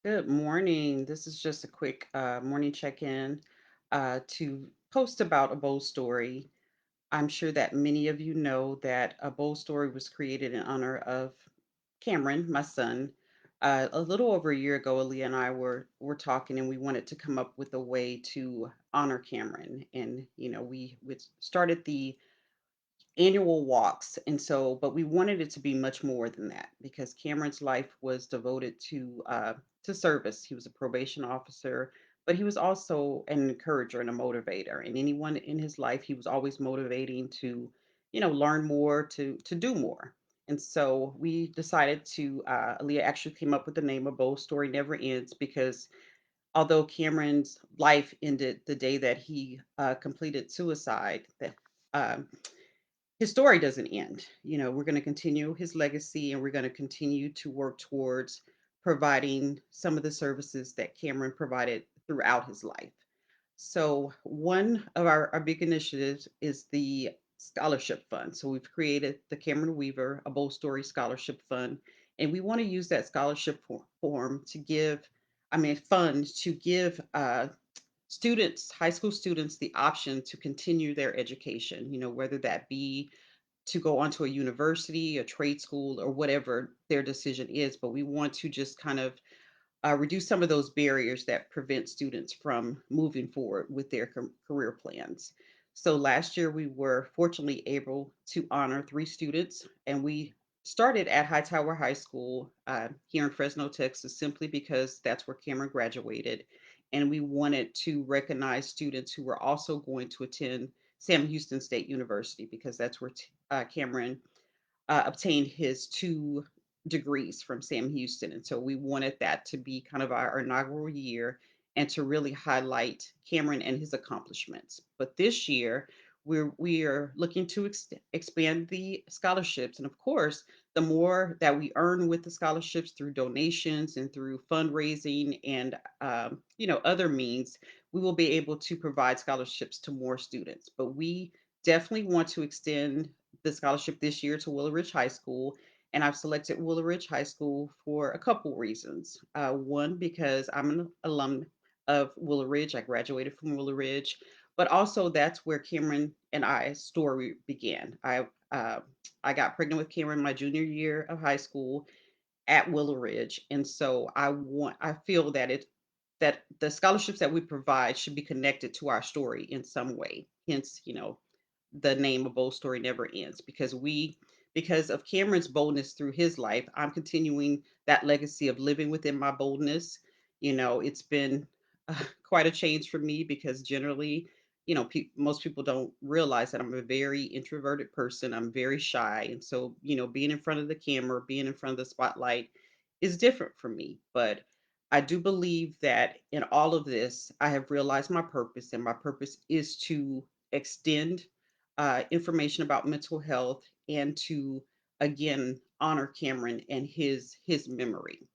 Good morning. This is just a quick morning check in to post about a bold story. I'm sure that many of you know that a bold story was created in honor of Cameron, my son. A little over a year ago, Aaliyah and I were talking, and we wanted to come up with a way to honor Cameron. And we started the annual walks. And so, but we wanted it to be much more than that because Cameron's life was devoted to service. He was a probation officer, but he was also an encourager and a motivator. And anyone in his life, he was always motivating to, learn more, to do more. And so we decided to. Aaliyah actually came up with the name of Bold Story Never Ends because although Cameron's life ended the day that he completed suicide, that um, his story doesn't end. We're going to continue his legacy and we're going to continue to work towards providing some of the services that Cameron provided throughout his life. So, one of our big initiatives is the scholarship fund. So, we've created the Cameron Weaver, a Bold Story Scholarship Fund, and we want to use that scholarship form to give, funds to give students, high school students, the option to continue their education, whether that be to go on to a university, a trade school, or whatever their decision is. But we want to just kind of reduce some of those barriers that prevent students from moving forward with their career plans. So last year, we were fortunately able to honor three students, and we started at Hightower High School here in Fresno, Texas, simply because that's where Cameron graduated. And we wanted to recognize students who were also going to attend Sam Houston State University because that's where Cameron obtained his two degrees from Sam Houston. And so we wanted that to be kind of our inaugural year and to really highlight Cameron and his accomplishments. But this year, we are looking to expand the scholarships. And of course, the more that we earn with the scholarships through donations and through fundraising and other means, we will be able to provide scholarships to more students. But we definitely want to extend the scholarship this year to Willow Ridge High School. And I've selected Willow Ridge High School for a couple reasons. One, because I'm an alum of Willow Ridge. I graduated from Willow Ridge, but also that's where Cameron and I's story began. Uh, I got pregnant with Cameron my junior year of high school at Willow Ridge, and so I feel that that the scholarships that we provide should be connected to our story in some way. Hence, the name of Bold Story Never Ends because of Cameron's boldness through his life, I'm continuing that legacy of living within my boldness. It's been quite a change for me because generally, most people don't realize that I'm a very introverted person. I'm very shy. And so, being in front of the camera, being in front of the spotlight is different for me. But I do believe that in all of this, I have realized my purpose, and my purpose is to extend information about mental health and to again honor Cameron and his memory.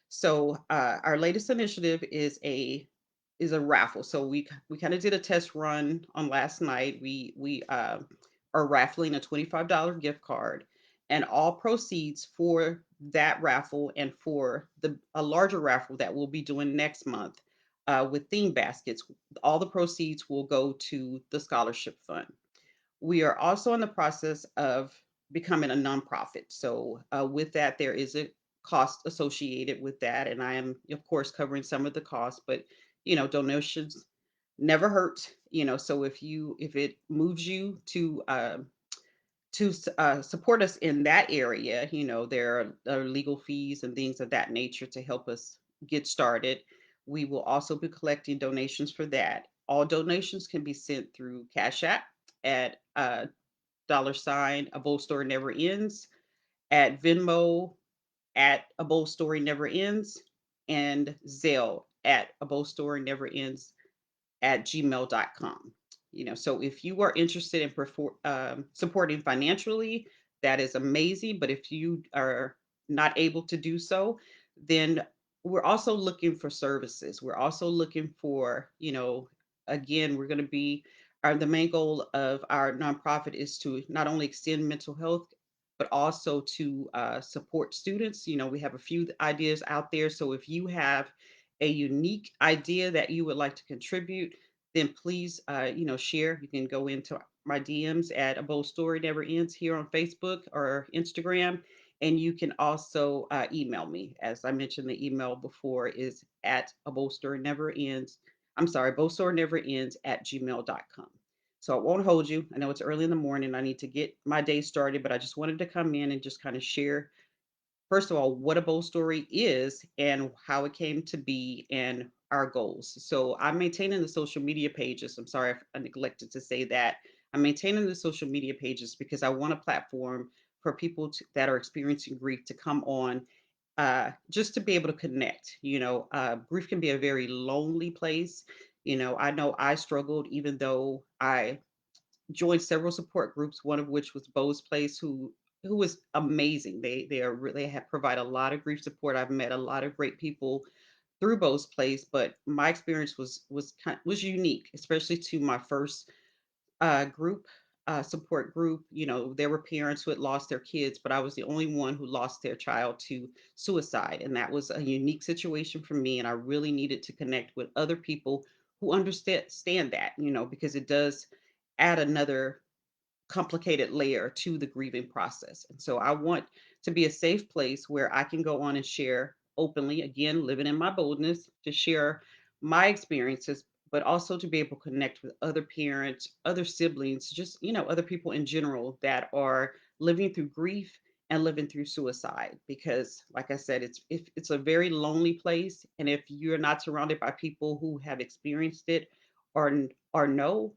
So our latest initiative is a raffle. So we kind of did a test run on last night. We are raffling a $25 gift card, and all proceeds for that raffle and for the a larger raffle that we'll be doing next month with theme baskets, all the proceeds will go to the scholarship fund. We are also in the process of becoming a nonprofit. So, with that, there is a cost associated with that. And I am, of course, covering some of the costs, but, donations never hurt. So if it moves you to support us in that area, there are legal fees and things of that nature to help us get started. We will also be collecting donations for that. All donations can be sent through Cash App at dollar sign a bold story never ends, at Venmo at a bold story never ends, and Zelle at a bold story never ends at gmail.com. So if you are interested in supporting financially, that is amazing. But if you are not able to do so, then we're also looking for services. We're also looking for, again, we're going to be the main goal of our nonprofit is to not only extend mental health but also to support students. We have a few ideas out there. So if you have a unique idea that you would like to contribute, then please, share. You can go into my DMs at A Bold Story Never Ends here on Facebook or Instagram. And you can also email me. As I mentioned, the email before is at A Bold Story Never Ends. I'm sorry, Bold Story Never Ends at gmail.com. So I won't hold you. I know it's early in the morning. I need to get my day started, but I just wanted to come in and just kind of share, first of all, what a bold story is and how it came to be and our goals. So I'm maintaining the social media pages. I'm sorry if I neglected to say that. I'm maintaining the social media pages because I want a platform for people that are experiencing grief to come on, just to be able to connect. Grief can be a very lonely place. I know I struggled, even though I joined several support groups, one of which was Bo's Place, who was amazing. They have provide a lot of grief support. I've met a lot of great people through Bo's Place, but my experience was unique, especially to my first group, support group. There were parents who had lost their kids, but I was the only one who lost their child to suicide. And that was a unique situation for me. And I really needed to connect with other people who understand that, because it does add another complicated layer to the grieving process. And so I want to be a safe place where I can go on and share openly, again, living in my boldness, to share my experiences, but also to be able to connect with other parents, other siblings, just, other people in general that are living through grief and living through suicide. Because, like I said, it's a very lonely place. And if you're not surrounded by people who have experienced it or know,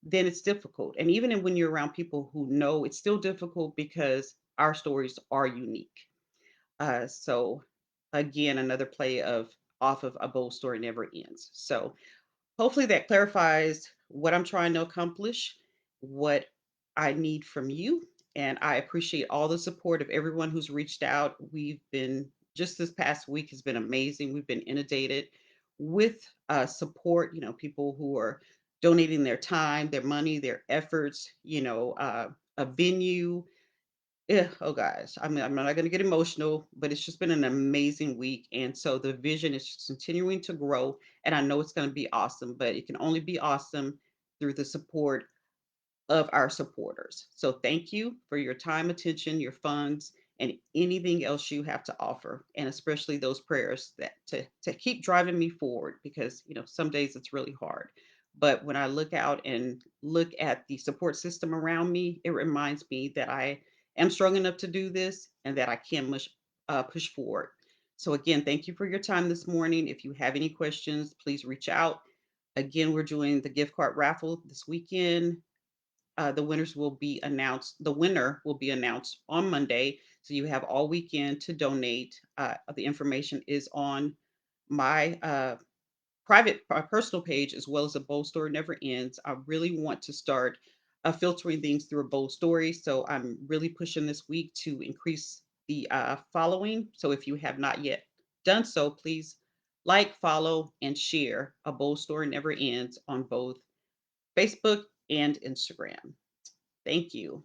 then it's difficult. And even when you're around people who know, it's still difficult because our stories are unique. So again, another play of off of A Bold Story Never Ends. So hopefully that clarifies what I'm trying to accomplish, what I need from you. And I appreciate all the support of everyone who's reached out. We've been, just this past week has been amazing. We've been inundated with support, people who are donating their time, their money, their efforts, a venue. Yeah, oh gosh, I'm not going to get emotional, but it's just been an amazing week. And so the vision is just continuing to grow. And I know it's going to be awesome, but it can only be awesome through the support of our supporters. So thank you for your time, attention, your funds, and anything else you have to offer, and especially those prayers that to keep driving me forward, because some days it's really hard. But when I look out and look at the support system around me, it reminds me that I am strong enough to do this and that I can push forward. So again, thank you for your time this morning. If you have any questions, please reach out. Again, we're doing the gift card raffle this weekend. The winner will be announced on Monday. So you have all weekend to donate. The information is on my private, personal page, as well as a Bold Story Never Ends. I really want to start filtering things through a bold story. So I'm really pushing this week to increase the following. So if you have not yet done so, please like, follow, and share A Bold Story Never Ends on both Facebook and Instagram. Thank you.